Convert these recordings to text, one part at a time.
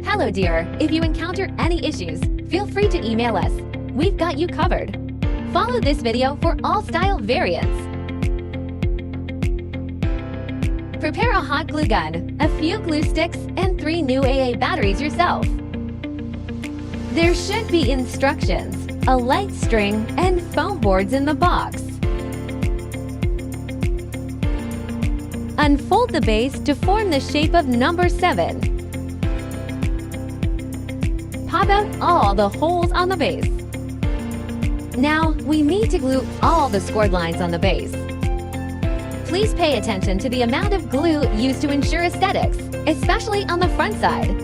Hello dear, if you encounter any issues, feel free to email us. We've got you covered. Follow this video for all style variants. Prepare a hot glue gun, a few glue sticks, and 3 new AA batteries yourself. There should be instructions, a light string, and foam boards in the box. Unfold the base to form the shape of number 7. Pop out all the holes on the base. Now, we need to glue all the scored lines on the base. Please pay attention to the amount of glue used to ensure aesthetics, especially on the front side.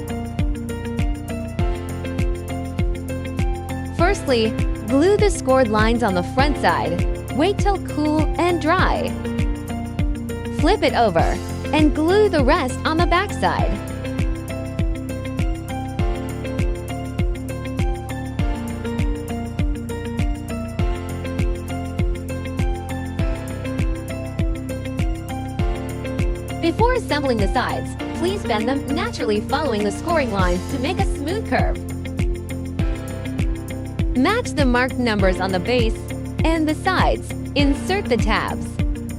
Firstly, glue the scored lines on the front side. Wait till cool and dry. Flip it over and glue the rest on the back side. Before assembling the sides, please bend them naturally following the scoring lines to make a smooth curve. Match the marked numbers on the base and the sides. Insert the tabs.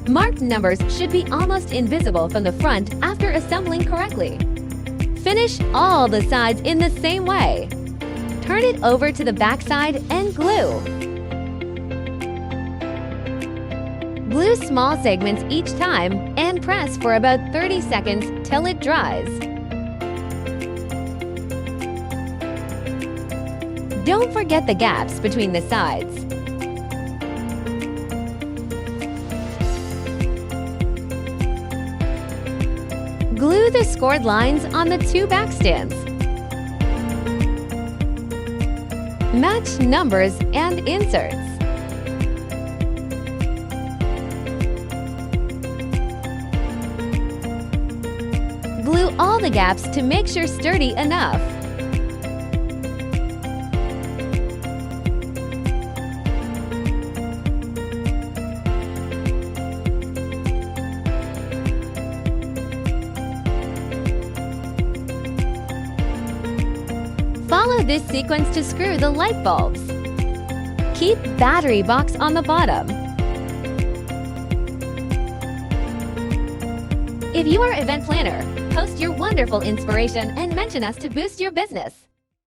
Marked numbers should be almost invisible from the front after assembling correctly. Finish all the sides in the same way. Turn it over to the back side and glue. Glue small segments each time and press for about 30 seconds till it dries. Don't forget the gaps between the sides. Glue the scored lines on the 2 back stands. Match numbers and inserts. Glue all the gaps to make sure sturdy enough. Follow this sequence to screw the light bulbs. Keep battery box on the bottom. If you are an event planner, post your wonderful inspiration and mention us to boost your business.